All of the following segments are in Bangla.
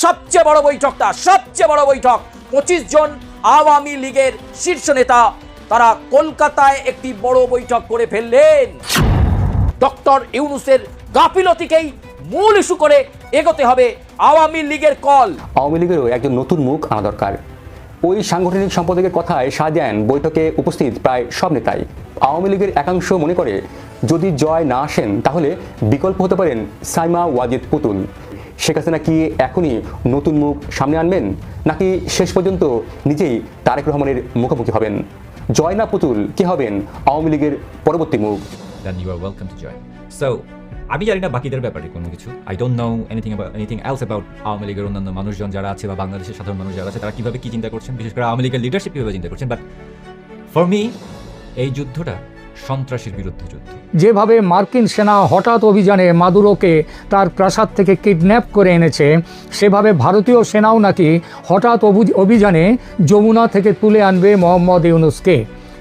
সবচেয়ে বড় বৈঠক 25 জন আওয়ামী লীগের শীর্ষ নেতা তারা কলকাতায় একটি বড় বৈঠক করে ফেললেন। ডক্টর ইউনূসের গাফিলতিকেই মূল ইস্যু করে এগোতে হবে আওয়ামী লীগের কল। আওয়ামী লীগেরও একজন নতুন মুখ আনা দরকার। ওই সাংগঠনিক সম্পাদকের কথায় সাড়া দেন বৈঠকে উপস্থিত প্রায় সব নেতাই। আওয়ামী লীগের একাংশ মনে করে যদি জয় না আসেন তাহলে বিকল্প হতে পারেন সাইমা ওয়াজেদ পুতুল। শেখ হাসিনা কি এখনই নতুন মুখ সামনে আনবেন, নাকি শেষ পর্যন্ত নিজেই তারেক রহমানের মুখোমুখি হবেন? জয় না পুতুল, কে হবেন আওয়ামী লীগের পরবর্তী মুখ? Then you are welcome to join. So, আমি জানি না বাকিদের ব্যাপারে কোনো কিছু। I don't know anything else about Awami লীগের অন্যান্য মানুষজন যারা আছে বা বাংলাদেশের সাধারণ মানুষ যারা আছে তারা কিভাবে কি চিন্তা করছেন, বিশেষ করে আওয়ামী লীগের লিডারশিপ কিভাবে চিন্তা করছেন। বাট ফর মি এই যুদ্ধটা সন্ত্রাসের বিরুদ্ধে যুদ্ধ। যেভাবে মার্কিন সেনা হঠাৎ অভিযানে মাদুরোকে তার প্রাসাদ থেকে কিডন্যাপ করে এনেছে, সেভাবে ভারতীয় সেনাও নাকি হঠাৎ অভিযানে যমুনা থেকে তুলে আনবে মোহাম্মদ ইউনূসকে।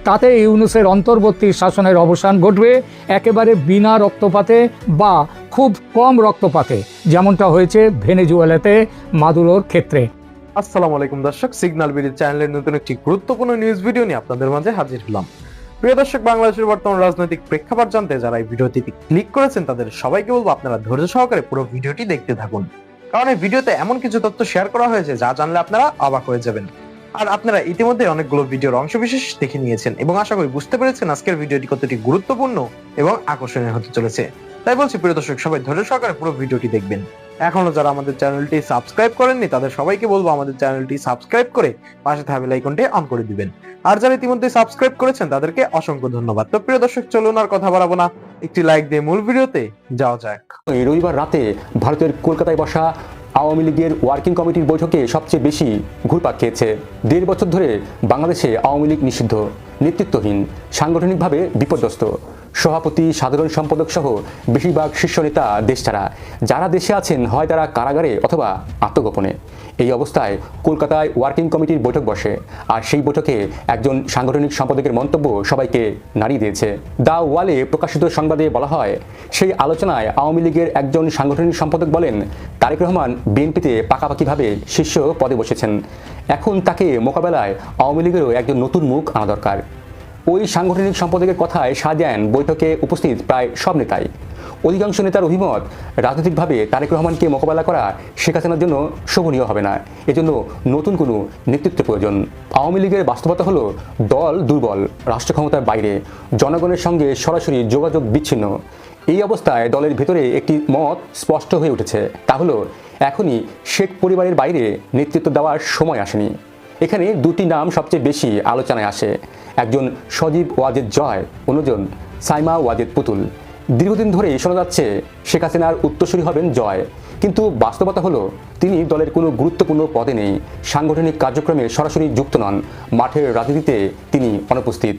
তাতে ইউনূসের অন্তর্বর্তী শাসনের অবসান ঘটবে একেবারে বিনা রক্তপাতে বা খুব কম রক্তপাতে, যেমনটা হয়েছে ভেনেজুয়েলাতে মাদুরোর ক্ষেত্রে। আসসালামু আলাইকুম দর্শক, সিগন্যাল বিডি চ্যানেলের নতুন একটি গুরুত্বপূর্ণ নিউজ ভিডিও নিয়ে আপনাদের মাঝে হাজির হলাম। প্রিয় দর্শক, বাংলাদেশের বর্তমান রাজনৈতিক প্রেক্ষাপট জানতে যারা এই ভিডিওটিতে ক্লিক করেছেন তাদের সবাইকে বলবো আপনারা ধৈর্য সহকারে পুরো ভিডিওটি দেখতে থাকুন, কারণ এই ভিডিওতে এমন কিছু তথ্য শেয়ার করা হয়েছে যা জানলে আপনারা অবাক হয়ে যাবেন। আর আপনারা ইতিমধ্যে অনেকগুলো ভিডিওর অংশবিশেষ দেখে নিয়েছেন এবং আশা করি বুঝতে পেরেছেন আজকের ভিডিওটি কতটি গুরুত্বপূর্ণ এবং আকর্ষণীয় হতে চলেছে। তাই বলছি প্রিয় দর্শক, সবাই ধৈর্য সহকারে পুরো ভিডিওটি দেখবেন। এখনো যারা আমাদের চ্যানেলটি সাবস্ক্রাইব করেননি তাদের সবাইকে বলবো আমাদের চ্যানেলটি সাবস্ক্রাইব করে পাশে থাকা বেল আইকনটি অন করে দিবেন। আর যারা ইতিমধ্যে সাবস্ক্রাইব করেছেন তাদেরকে অসংখ্য ধন্যবাদ। তো প্রিয় দর্শক, চলুন আর কথা বাড়াবো না, একটি লাইক দিয়ে মূল ভিডিওতে যাওয়া যাক। রবিবার রাতে ভারতের কলকাতায় বসা আওয়ামী লীগের ওয়ার্কিং কমিটির বৈঠকে সবচেয়ে বেশি ঘুরপাক খেয়েছে। 1.5 বছর ধরে বাংলাদেশে আওয়ামী লীগ নিষিদ্ধ, নেতৃত্বহীন, সাংগঠনিকভাবে বিপর্যস্ত, সভাপতি, সাধারণ সম্পাদক সহ বেশিরভাগ শীর্ষ নেতা দেশ ছাড়া। যারা দেশে আছেন হয় তারা কারাগারে অথবা আত্মগোপনে। এই অবস্থায় কলকাতায় ওয়ার্কিং কমিটির বৈঠক বসে, আর সেই বৈঠকে একজন সাংগঠনিক সম্পাদকের মন্তব্য সবাইকে নাড়িয়ে দিয়েছে। দ্য ওয়ালে প্রকাশিত সংবাদে বলা হয়, সেই আলোচনায় আওয়ামী লীগের একজন সাংগঠনিক সম্পাদক বলেন, তারেক রহমান বিএনপিতে পাকাপাকিভাবে শীর্ষ পদে বসেছেন, এখন তাকে মোকাবেলায় আওয়ামী লীগেরও একজন নতুন মুখ আনা দরকার। ওই সাংগঠনিক সম্পাদকের কথায় সাড়া দেন বৈঠকে উপস্থিত প্রায় সব নেতাই। অধিকাংশ নেতার অভিমত, রাজনৈতিকভাবে তারেক রহমানকে মোকাবেলা করা শেখ হাসিনার জন্য শোভনীয় হবে না, এজন্য নতুন কোনো নেতৃত্ব প্রয়োজন। আওয়ামী লীগের বাস্তবতা হলো দল দুর্বল, রাষ্ট্র ক্ষমতার বাইরে, জনগণের সঙ্গে সরাসরি যোগাযোগ বিচ্ছিন্ন। এই অবস্থায় দলের ভেতরে একটি মত স্পষ্ট হয়ে উঠেছে, তা হলো এখনই শেখ পরিবারের বাইরে নেতৃত্ব দেওয়ার সময় আসেনি। এখানে দুটি নাম সবচেয়ে বেশি আলোচনায় আসে, একজন সজীব ওয়াজেদ জয়, অন্যজন সাইমা ওয়াজেদ পুতুল। দীর্ঘদিন ধরেই শোনা যাচ্ছে শেখ হাসিনার উত্তরসূরি হবেন জয়, কিন্তু বাস্তবতা হলো তিনি দলের কোনো গুরুত্বপূর্ণ পদে নেই, সাংগঠনিক কার্যক্রমে সরাসরি যুক্ত নন, মাঠের রাজনীতিতে তিনি অনুপস্থিত।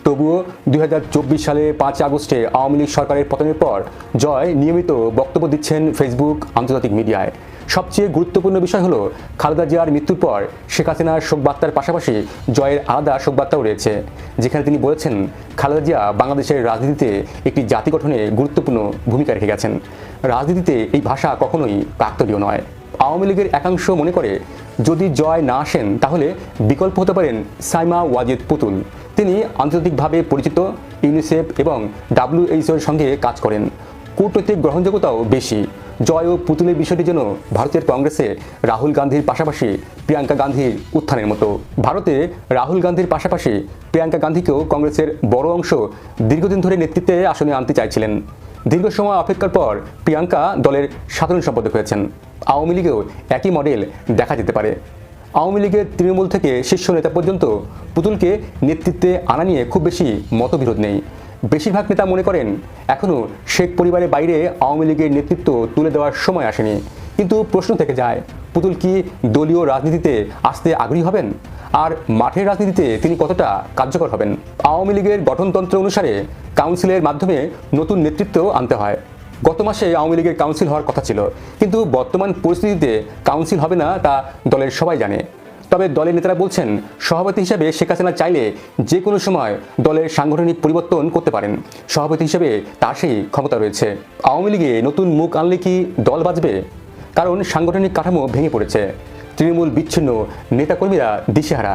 তবুও 2024 সালে 5 আগস্টে আওয়ামী লীগ সরকারের পতনের পর জয় নিয়মিত বক্তব্য দিচ্ছেন ফেসবুক, আন্তর্জাতিক মিডিয়ায়। সবচেয়ে গুরুত্বপূর্ণ বিষয় হলো খালেদা জিয়ার মৃত্যুর পর শেখ হাসিনার শোকবার্তার পাশাপাশি জয়ের আলাদা শোকবার্তাও রয়েছে, যেখানে তিনি বলেছেন খালেদা জিয়া বাংলাদেশের রাজনীতিতে একটি জাতি গঠনে গুরুত্বপূর্ণ ভূমিকা রেখে গেছেন। রাজনীতিতে এই ভাষা কখনোই কাকতালীয় নয়। আওয়ামী লীগের একাংশ মনে করে যদি জয় না আসেন তাহলে বিকল্প হতে পারেন সাইমা ওয়াজেদ পুতুল। তিনি আন্তর্জাতিকভাবে পরিচিত, ইউনিসেফ এবং WHOর সঙ্গে কাজ করেন, কূটনৈতিক গ্রহণযোগ্যতাও বেশি। জয় ও পুতুলের বিষয়টি যেন ভারতের কংগ্রেসে রাহুল গান্ধীর পাশাপাশি প্রিয়াঙ্কা গান্ধীর উত্থানের মতো। ভারতে রাহুল গান্ধীর পাশাপাশি প্রিয়াঙ্কা গান্ধীকেও কংগ্রেসের বড় অংশ দীর্ঘদিন ধরে নেতৃত্বে আসনে আনতে চাইছিলেন। দীর্ঘ সময় অপেক্ষার পর প্রিয়াঙ্কা দলের সাধারণ সম্পাদক হয়েছেন। আওয়ামী লীগেও একই মডেল দেখা যেতে পারে। আওয়ামী লীগের তৃণমূল থেকে শীর্ষ নেতা পর্যন্ত পুতুলকে নেতৃত্বে আনা নিয়ে খুব বেশি মতবিরোধ নেই। বেশিরভাগ নেতা মনে করেন এখনও শেখ পরিবারের বাইরে আওয়ামী লীগের নেতৃত্ব তুলে দেওয়ার সময় আসেনি। কিন্তু প্রশ্ন থেকে যায়, পুতুল কি দলীয় রাজনীতিতে আসতে আগ্রহী হবেন, আর মাঠের রাজনীতিতে তিনি কতটা কার্যকর হবেন? আওয়ামী লীগের গঠনতন্ত্র অনুসারে কাউন্সিলের মাধ্যমে নতুন নেতৃত্ব আনতে হয়। গত মাসে আওয়ামী লীগের কাউন্সিল হওয়ার কথা ছিল, কিন্তু বর্তমান পরিস্থিতিতে কাউন্সিল হবে না তা দলের সবাই জানে। তবে দলের নেতারা বলছেন সভাপতি হিসেবে শেখ হাসিনা চাইলে যে কোনো সময় দলের সাংগঠনিক পরিবর্তন করতে পারেন, সভাপতি হিসেবে তার সেই ক্ষমতা রয়েছে। আওয়ামী লীগে নতুন মুখ আনলে কি দল বাঁচবে? কারণ সাংগঠনিক কাঠামো ভেঙে পড়েছে, তৃণমূল বিচ্ছিন্ন, নেতাকর্মীরা দিশেহারা।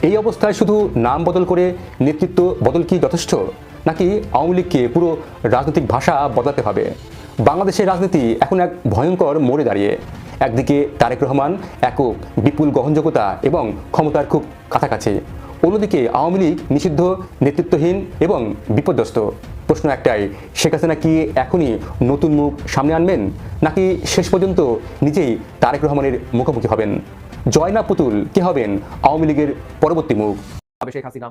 এই অবস্থায় শুধু নাম বদল করে নেতৃত্ব বদল কি যথেষ্ট, নাকি আওয়ামী লীগকে পুরো রাজনৈতিক ভাষা বদলাতে হবে? বাংলাদেশের রাজনীতি এখন এক ভয়ঙ্কর মোড়ে দাঁড়িয়ে। একদিকে তারেক রহমান একক, বিপুল গ্রহণযোগ্যতা এবং ক্ষমতার খুব কাছাকাছি, অন্যদিকে আওয়ামী লীগ নিষিদ্ধ, নেতৃত্বহীন এবং বিপর্যস্ত। প্রশ্ন একটাই, শেখ হাসিনা কি এখনই নতুন মুখ সামনে আনবেন, নাকি শেষ পর্যন্ত নিজেই তারেক রহমানের মুখোমুখি হবেন? জয় না পুতুল, কে হবেন আওয়ামী লীগের পরবর্তী মুখ? শেখ হাসিনা,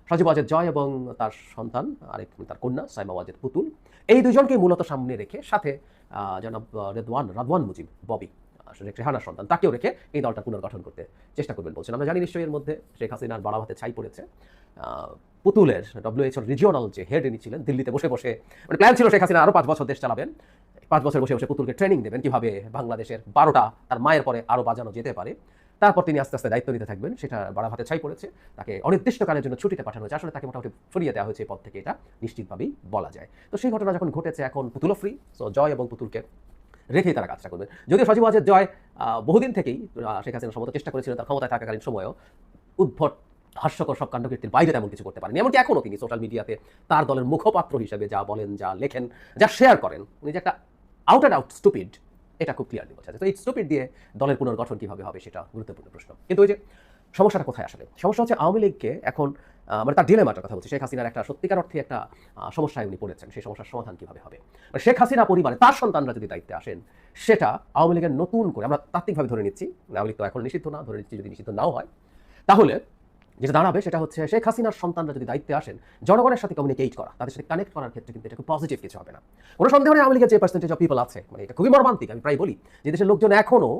সজীব ওয়াজেদ জয় এবং তার সন্তান আরেক তার কন্যা সাইমা ওয়াজেদ পুতুল, এই দুজনকে মূলত সামনে রেখে সাথে জনাব রাদওয়ান মুজিব ববি, রেহানার সন্তান, তাকেও রেখে এই দলটা পুনর্গঠন করতে চেষ্টা করবেন বলছেন। আমরা জানি নিশ্চয়ই এর মধ্যে শেখ হাসিনার বাড়া ভাতে ছাই পড়েছে। পুতুলের WHO রিজিওনাল যে হেড ইনি ছিলেন, দিল্লিতে বসে বসে মানে প্ল্যান ছিল শেখ হাসিনা আরও 5 বছর দেশ চালাবেন, 5 বছর বসে বসে পুতুলকে ট্রেনিং দেবেন কিভাবে বাংলাদেশের 12টা তার মায়ের পরে আরও বাজানো যেতে পারে। তারপর তিনি আস্তে আস্তে দায়িত্ব নিতে থাকবেন, সেটা বাড়া ভাতে ছাই পড়েছে। তাকে অনির্দিষ্টকালের জন্য ছুটিতে পাঠানো হয়েছে, আসলে তাকে মোটামুটি সরিয়ে দেওয়া হয়েছে এই পদ থেকে, এটা নিশ্চিতভাবেই বলা যায়। তো সেই ঘটনা যখন ঘটেছে, এখন পুতুলও ফ্রি, সো জয় এবং পুতুলকে রেখেই তারা কাজটা করবেন। যদিও সজীব ওয়াজেদ জয় বহুদিন থেকেই শেখ হাসিনা সমস্ত চেষ্টা করেছিলেন তার ক্ষমতায় থাকাকালীন সময়ও উদ্ভট হাস্যকর সব কাণ্ডকীর্তির বাইরে তেমন কিছু করতে পারেন, এমনকি এখনও তিনি সোশ্যাল মিডিয়াতে তার দলের মুখপাত্র হিসেবে যা বলেন, যা লেখেন, যা শেয়ার করেন, উনি যে একটা আউট অ্যান্ড আউট স্টুপিড, এটা খুব ক্লিয়ারলি বোঝা যায়। তো এই স্টুপিড দিয়ে দলের পুনর্গঠন কীভাবে হবে সেটা গুরুত্বপূর্ণ প্রশ্ন। কিন্তু ওই যে সমস্যাটা কোথায় আসলে? সমস্যা হচ্ছে আওয়ামী লীগকে এখন মানে তার ডিলেমাটার কথা বলছি, শেখ হাসিনার একটা সত্যিকার অর্থে একটা সমস্যায় উনি পড়েছেন, সেই সমস্যার সমাধান কীভাবে হবে? মানে শেখ হাসিনা পরিবারে তার সন্তানরা যদি দায়িত্বে আসেন, সেটা আওয়ামী লীগের নতুন করে আমরা তাত্ত্বিকভাবে ধরে নিচ্ছি, আওয়ামী লীগ তো এখন নিষিদ্ধ না, ধরে নিচ্ছি যদি নিষিদ্ধ নাও হয়, তাহলে যেটা দাঁড়াবে সেটা হচ্ছে শেখ হাসিনার সন্তানরা যদি দায়িত্বে আসেন, জনগণের সাথে কমিউনিকেট করা, তাদের সাথে কানেক্ট করার ক্ষেত্রে কিন্তু এটা খুব পজিটিভ কিছু হবে না। কোনো সন্দেহ নেই আওয়ামী লীগের যে পার্সেন্টেজ অফ পিপল আছে, মানে এটা খুবই মর্মান্তিক। আমি প্রায় বলি যে দেশের লোকজন এখনও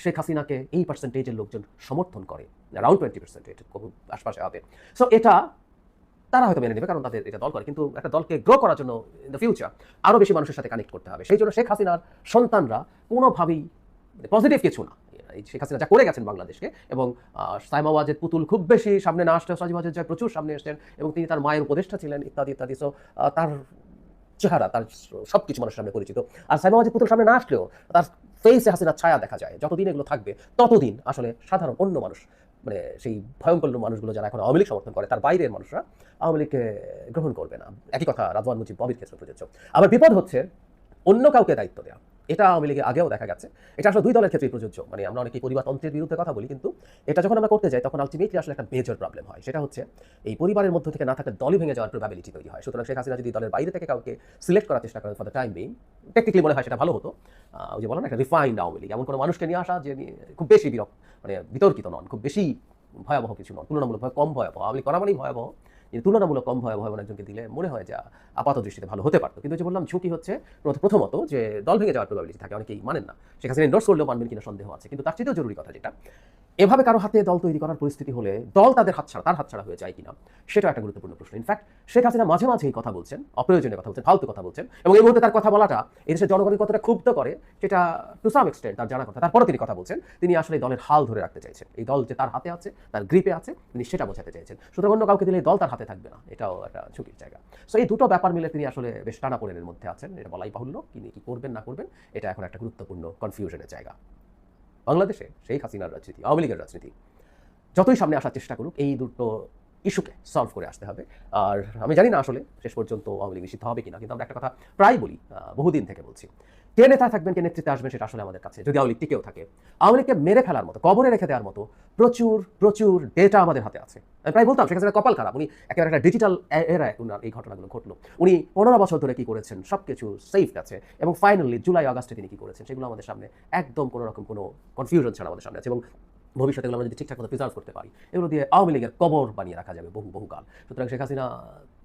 শেখ হাসিনাকে এই পার্সেন্টেজের লোকজন সমর্থন করে, অ্যারাউন্ড 20%, এটা খুব আশপাশে হবে। সো এটা তারা হয়তো মেনে নেবে, কারণ তাদের এটা দল করে। কিন্তু একটা দলকে গ্রো করার জন্য ইন দ্য ফিউচার আরও বেশি মানুষের সাথে কানেক্ট করতে হবে। সেই জন্য শেখ হাসিনার সন্তানরা কোনোভাবেই পজিটিভ কিছু না। এই শেখ হাসিনা যা করে গেছেন বাংলাদেশকে, এবং সাইমা ওয়াজেদ পুতুল খুব বেশি সামনে না আসলেও সজীব ওয়াজেদ জয় প্রচুর সামনে এসেছেন, এবং তিনি তার মায়ের উপদেষ্টা ছিলেন, ইত্যাদি ইত্যাদি। সো তার চেহারা, তার সব কিছু মানুষের সামনে পরিচিত। আর সাইমা ওয়াজেদ পুতুল সামনে না আসলেও তার ফেসে হাসিনার ছায়া দেখা যায়। যতদিন এগুলো থাকবে ততদিন আসলে সাধারণ অন্য মানুষ, মানে সেই ভয়ঙ্কর মানুষগুলো যারা এখন আওয়ামী লীগ সমর্থন করে, তার বাইরের মানুষরা আওয়ামী লীগকে গ্রহণ করবে না। একই কথা রাদওয়ান মুজিব ববির ক্ষেত্রে প্রযোজ্য। আবার বিপদ হচ্ছে অন্য কাউকে দায়িত্ব দেওয়া, এটা আওয়ামী লীগে আগেও দেখা গেছে। এটা আসলে দুই দলের ক্ষেত্রেই প্রযোজ্য। মানে আমরা অনেকেই পরিবারতন্ত্রের বিরুদ্ধে কথা বলি, কিন্তু এটা যখন আমরা করতে যাই তখন আলটিমেটলি আসলে একটা মেজর প্রবলেম হয়। সেটা হচ্ছে এই পরিবারের মধ্য থেকে না থাকলে দলই ভেঙে যাওয়ার প্রবাবিলিটি তৈরি হয়। সুতরাং শেখ হাসিনা যদি দলের বাইরে থেকে কাউকে সিলেক্ট করার চেষ্টা করেন for the time being, technically মনে হয় সেটা ভালো হতো। ওই যে বলেন একটা রিফাইন্ড আওয়ামী লীগ, এমন কোনো মানুষকে নিয়ে আসা যে খুব বেশি মানে বিতর্কিত নন, খুব বেশি ভয়াবহ কিছু নন, তুলনামূলক কম ভয়াবহ। আওয়ামী লীগ করা মানেই ভয়াবহ, কিন্তু তুলনামূলক কম ভয়াবহ এমন একজনকে দিলে মনে হয় যে আপাত দৃষ্টিতে ভালো হতে পারতো। কিন্তু যে বললাম, ঝুঁকি হচ্ছে প্রথমত যে দল ভেঙে যাওয়ার প্রবাবিলিটি থাকে, অনেকেই মানেন না। শেখ হাসিনা এন্ডোর্স করলেও মানবেন কিনা সন্দেহ আছে। কিন্তু তার চেয়েও জরুরি কথা যেটা, এভাবে কারো হাতে দল তৈরি করার পরিস্থিতি হলে দল তার হাতছাড়া হয়ে যায় কিনা, সেটা একটা গুরুত্বপূর্ণ প্রশ্ন। ইনফ্যাক্ট শেখ হাসিনা মাঝে মাঝে এই কথা বলছেন, অপ্রয়োজনীয় কথা বলছেন, ফালতু কথা বলছেন, এবং এই মুহূর্তে তার কথা বলাটা এই দেশের জনগণের কতটা ক্ষুব্ধ করে সেটা টু সাম এক্সটেন্ট তার জানা কথা। তারপরে তিনি কথা বলছেন, তিনি আসলে দলের হাল ধরে রাখতে চাইছেন, এই দল যে তার হাতে আছে, তার গ্রিপে আছে, তিনি সেটা বোঝাতে চাইছেন। সুতরাং অন্য কাউকে দিলে দল তার হাতে থাকবে না, এটাও একটা ঝুঁকির জায়গা। সো এই দুটো ব্যাপার মিলে তিনি আসলে বেশ টানাপোড়েনের মধ্যে আছেন, এটা বলাই বাহুল্য। তিনি কি করবেন না করবেন, এটা এখন একটা গুরুত্বপূর্ণ কনফিউশনের জায়গা। বাংলাদেশে শেখ হাসিনার রাজনীতি, আওয়ামী লীগের রাজনীতি যতই সামনে আসার চেষ্টা করুক, এই দুটো ইস্যুকে সলভ করে আসতে হবে। আর আমি জানি না আসলে শেষ পর্যন্ত আওয়ামী লীগ নিষিদ্ধ হবে কিনা, কিন্তু আমরা একটা কথা প্রায় বলি, বহুদিন থেকে বলছি, কে নেতায় থাকবেন, কে নেতৃত্বে আসবেন, সেটা আসলে আমাদের কাছে, যদি আওয়ামী লীগ টিকেও থাকে, আওয়ামী লীগকে মেরে ফেলার মতো, কবরে রেখে দেওয়ার মতো প্রচুর ডেটা আমাদের হাতে আছে। আমি প্রায় বলতাম শেখ হাসিনার কপাল খারাপ, উনি একেবারে একটা ডিজিটাল এরায় উনার এই ঘটনাগুলো ঘটলো। উনি 15 বছর ধরে কি করেছেন, সব কিছু সেফড আছে, এবং ফাইনালি জুলাই আগস্টে তিনি কি করেছেন সেগুলো আমাদের সামনে একদম কোনো রকম কোনো কনফিউশন ছাড়া আমাদের সামনে আছে। এবং ভবিষ্যতে এগুলো আমরা যদি ঠিকঠাক মতো প্রিজার্ভ করতে পারি, এগুলো দিয়ে আওয়ামী লীগের কবর বানিয়ে রাখা যাবে বহুকাল। সুতরাং শেখ হাসিনা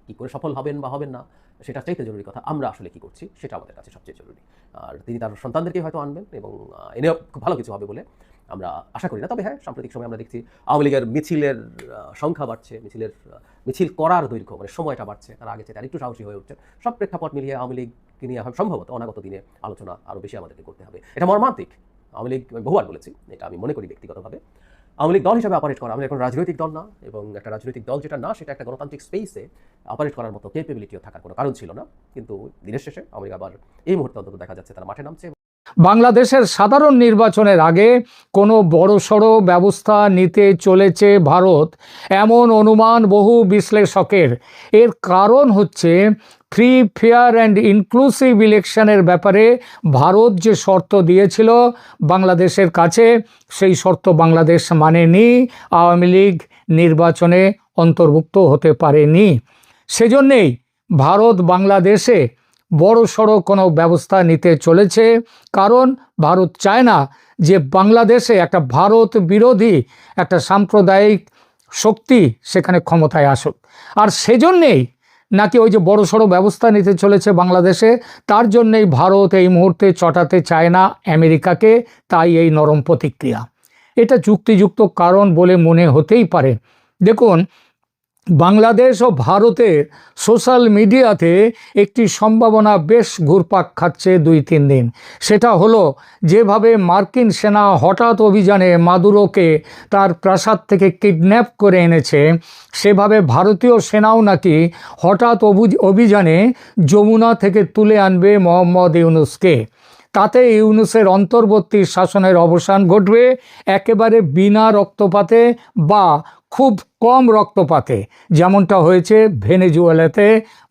কী করে সফল হবেন বা হবেন না, সেটা চাইতে জরুরি কথা, আমরা আসলে কী করছি সেটা আমাদের কাছে সবচেয়ে জরুরি। আর তিনি তার সন্তানদেরকেই হয়তো আনবেন, এবং এনেও খুব ভালো কিছু হবে বলে আমরা আশা করি না। তবে হ্যাঁ, সাম্প্রতিক সময় আমরা দেখছি আওয়ামী লীগের মিছিলের সংখ্যা বাড়ছে, মিছিল করার দৈর্ঘ্য মানে সময়টা বাড়ছে, তারা আগে চেয়ে একটু সাহসী হয়ে উঠছে। সব প্রেক্ষাপট মিলিয়ে আওয়ামী লীগকে নিয়ে সম্ভবত অনাগত দিনে আলোচনা আরও বেশি আমাদেরকে করতে হবে। এটা মর্মান্তিক। আওয়ামী লীগ, আমি বহুবার বলেছি, এটা আমি মনে করি ব্যক্তিগতভাবে, আওয়ামী লীগ দল হিসাবে অপারেট করা, আমাদের কোনো রাজনৈতিক দল না, এবং একটা রাজনৈতিক দল যেটা না, সেটা একটা গণতান্ত্রিক স্পেসে অপারেট করার মতো ক্যাপেবিলিটিও থাকার কোনো কারণ ছিল না। কিন্তু দিনের শেষে আওয়ামী লীগ আবার এই মুহূর্তে অন্তত দেখা যাচ্ছে তারা মাঠে নামছে। বাংলাদেশের সাধারণ নির্বাচনের আগে কোনো বড়সড় ব্যবস্থা নিতে চলেছে ভারত, এমন অনুমান বহু বিশ্লেষকের। এর কারণ হচ্ছে ফ্রি, ফেয়ার অ্যান্ড ইনক্লুসিভ ইলেকশনের ব্যাপারে ভারত যে শর্ত দিয়েছিল বাংলাদেশের কাছে, সেই শর্ত বাংলাদেশ মানেনি, আওয়ামী লীগ নির্বাচনে অন্তর্ভুক্ত হতে পারেনি। সেজন্যেই ভারত বাংলাদেশে বড়সড় কোনো ব্যবস্থা নিতে চলেছে, কারণ ভারত চায় না যে বাংলাদেশে একটা ভারত বিরোধী একটা সাম্প্রদায়িক শক্তি সেখানে ক্ষমতায় আসুক। আর সেজন্যেই নাকি ওই যে বড়সড় ব্যবস্থা নিতে চলেছে বাংলাদেশে, তার জন্যেই ভারত এই মুহূর্তে চটাতে চায় না আমেরিকাকে, তাই এই নরম প্রতিক্রিয়া। এটা যুক্তিযুক্ত কারণ বলে মনে হতেই পারে। দেখুন, বাংলাদেশ ও ভারতের সোশ্যাল মিডিয়াতে একটি সম্ভাবনা বেশ ঘুরপাক খাচ্ছে 2-3 দিন। সেটা হলো, যেভাবে মার্কিন সেনা হঠাৎ অভিযানে মাদুরোকে তার প্রাসাদ থেকে কিডন্যাপ করে এনেছে, সেভাবে ভারতীয় সেনাও নাকি হঠাৎ অভিযানে যমুনা থেকে তুলে আনবে মোহাম্মদ ইউনূসকে। তাতে ইউনূসের অন্তর্বর্তী শাসনের অবসান ঘটবে একেবারে বিনা রক্তপাতে বা খুব কম রক্তপাতে, যেমনটা হয়েছে ভেনেজুয়েলাতে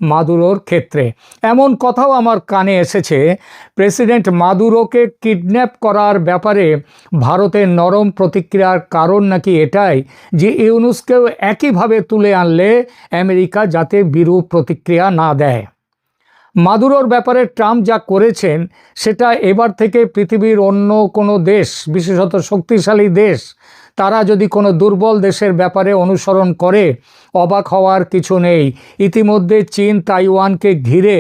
মাদুরোর ক্ষেত্রে। এমন কথাও আমার কানে এসেছে, প্রেসিডেন্ট মাদুরোকে কিডন্যাপ করার ব্যাপারে ভারতের নরম প্রতিক্রিয়ার কারণ নাকি এটাই যে ইউনূসকেও একইভাবে তুলে আনলে আমেরিকা যাতে বিরূপ প্রতিক্রিয়া না দেয়। মাদুরোর ব্যাপারে ট্রাম্প যা করেছেন সেটা এবার থেকে পৃথিবীর অন্য কোনো দেশ, বিশেষত শক্তিশালী দেশ, তারা যদি কোনো দুর্বল দেশের ব্যাপারে অনুসরণ করে অবাক হওয়ার কিছু নেই। ইতিমধ্যে চীন তাইওয়ানকে ঘিরে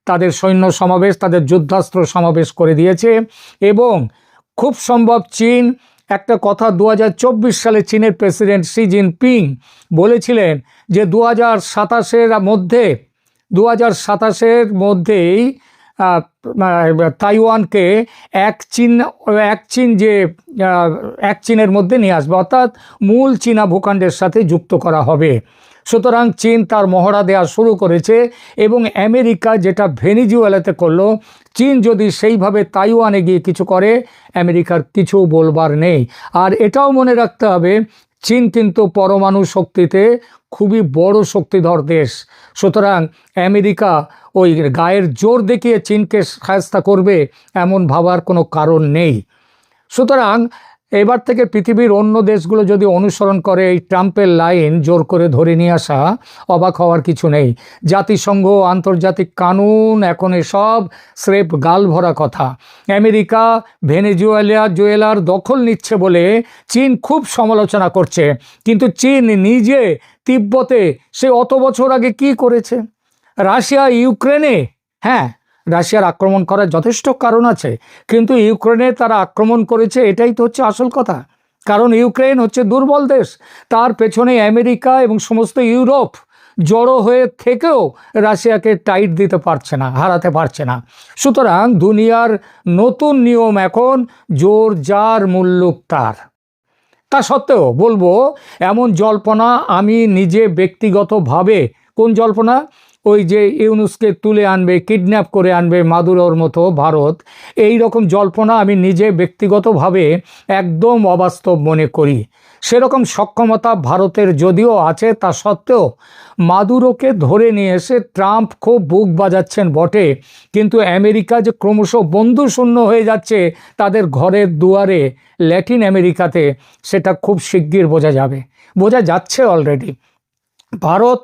তাদের সৈন্য সমাবেশ, তাদের যুদ্ধাস্ত্র সমাবেশ করে দিয়েছে, এবং খুব সম্ভব চীন, একটা কথা 2024 সালে চীনের প্রেসিডেন্ট শি জিনপিং বলেছিলেন যে 2027-এর মধ্যেই তাইওয়ানকে এক চীনের মধ্যে নিয়ে আসবে, অর্থাৎ মূল চীনা ভূখণ্ডের সাথে যুক্ত করা হবে। সুতরাং চীন তার মহড়া দেওয়া শুরু করেছে, এবং আমেরিকা যেটা ভেনেজুয়েলাতে করলো, চীন যদি সেইভাবে তাইওয়ানে গিয়ে কিছু করে, আমেরিকার কিছু বলবার নেই। আর এটাও মনে রাখতে হবে, চীন কিন্তু পরমাণু শক্তিতে খুবই বড় শক্তিধর দেশ। সুতরাং আমেরিকা ওই গায়ের জোর দেখিয়ে চীনকে শায়েস্তা করবে এমন ভাবার কোনো কারণ নেই। সুতরাং এবার থেকে পৃথিবীর অন্য দেশগুলো যদি অনুসরণ করে এই ট্রাম্পের লাইন, জোর করে ধরে নিয়ে আসা, অবাক হওয়ার কিছু নেই। জাতিসংঘ, আন্তর্জাতিক কানুন, এখন এসব স্রেফ গাল ভরা কথা। আমেরিকা ভেনেজুয়েলার দখল নিচ্ছে বলে চীন খুব সমালোচনা করছে, কিন্তু চীন নিজে তিব্বতে সে অত বছর আগে কি করেছে? রাশিয়া ইউক্রেনে, হ্যাঁ, রাশিয়ার আক্রমণ করার যথেষ্ট কারণ আছে, কিন্তু ইউক্রেনে তারা আক্রমণ করেছে, এটাই তো হচ্ছে আসল কথা। কারণ ইউক্রেন হচ্ছে দুর্বল দেশ, তার পেছনে আমেরিকা এবং সমস্ত ইউরোপ জড়ো হয়ে থেকেও রাশিয়াকে টাইট দিতে পারছে না, হারাতে পারছে না। সুতরাং দুনিয়ার নতুন নিয়ম এখন, জোর যার মুল্লুক তার। তা সত্ত্বেও বলবো, এমন জল্পনা আমি নিজে ব্যক্তিগতভাবে, কোন জল্পনা? ওই যে ইউনূসকে তুলে আনবে, কিডন্যাপ করে আনবে মাদুরোর মতো ভারত, এই রকম জল্পনা আমি নিজে ব্যক্তিগতভাবে একদম অবাস্তব মনে করি। সেরকম সক্ষমতা ভারতের যদিও আছে, তা সত্ত্বেও মাদুরোকে ধরে নিয়ে এসে ট্রাম্প খুব বুক বাজাচ্ছেন বটে, কিন্তু আমেরিকা যে ক্রমশ বন্ধুশূন্য হয়ে যাচ্ছে তাদের ঘরের দুয়ারে ল্যাটিন আমেরিকাতে, সেটা খুব শিগগির বোঝা যাচ্ছে অলরেডি। ভারত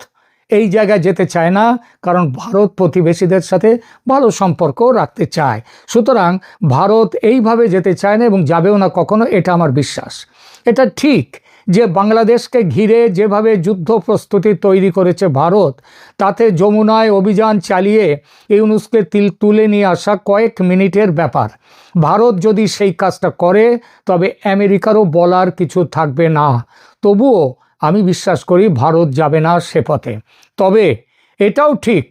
এই জায়গায় যেতে চায় না, কারণ ভারত প্রতিবেশীদের সাথে ভালো সম্পর্ক রাখতে চায়। সুতরাং ভারত এইভাবে যেতে চায় না এবং যাবেও না কখনো, এটা আমার বিশ্বাস। এটা ঠিক যে বাংলাদেশকে ঘিরে যেভাবে যুদ্ধ প্রস্তুতি তৈরি করেছে ভারত, তাতে যমুনায় অভিযান চালিয়ে ইউনূসকে তুলে নিয়ে আসা কয়েক মিনিটের ব্যাপার। ভারত যদি সেই কাজটা করে, তবে আমেরিকারও বলার কিছু থাকবে না। তবুও আমি বিশ্বাস করি ভারত যাবে না সে পথে। তবে এটাও ঠিক,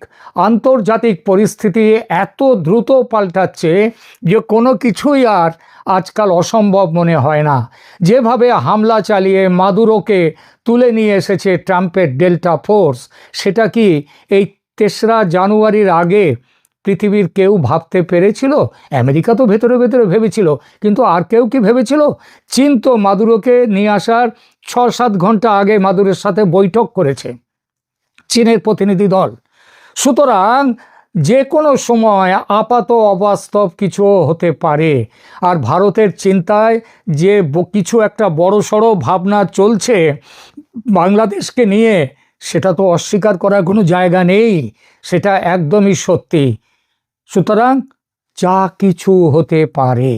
আন্তর্জাতিক পরিস্থিতি এত দ্রুত পাল্টাচ্ছে যে কোনো কিছুই আর আজকাল অসম্ভব মনে হয় না। যেভাবে হামলা চালিয়ে মাদুরোকে তুলে নিয়ে এসেছে ট্রাম্পের ডেল্টা ফোর্স, সেটা কি এই 3রা জানুয়ারির আগে পৃথিবীর কেউ ভাবতে পেরেছিল? আমেরিকা তো ভেতরে ভেতরে ভেবেছিল, কিন্তু আর কেউ কি ভেবেছিল? চীন তো মাদুরোকে নিয়ে আসার 6-7 ঘন্টা আগে মাদুরের সাথে বৈঠক করেছে চীনের প্রতিনিধি দল। সুতরাং যে কোনো সময় আপাত অবাস্তব কিছু হতে পারে। আর ভারতের চিন্তায় যে কিছু একটা বড়সড় ভাবনা চলছে বাংলাদেশকে নিয়ে, সেটা তো অস্বীকার করার কোনো জায়গা নেই, সেটা একদমই সত্যি। সুতরাং যা কিছু হতে পারে।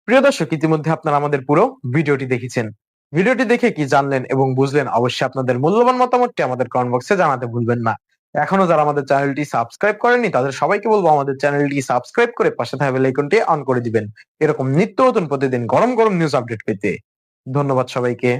প্রিয় দর্শক, ইতিমধ্যে আপনারা আমাদের পুরো ভিডিওটি দেখেছেন। ভিডিওটি দেখে কি জানলেন এবং বুঝলেন অবশ্যই আপনাদের মূল্যবান মতামতটি আমাদের কমেন্ট বক্সে জানাতে ভুলবেন না। এখনো যারা আমাদের চ্যানেলটি সাবস্ক্রাইব করেননি তাদের সবাইকে বলবো আমাদের চ্যানেলটি সাবস্ক্রাইব করে পাশে থাকা বেল আইকনটি অন করে দিবেন এরকম নিত্য নতুন প্রতিদিন গরম গরম নিউজ আপডেট পেতে। ধন্যবাদ সবাইকে।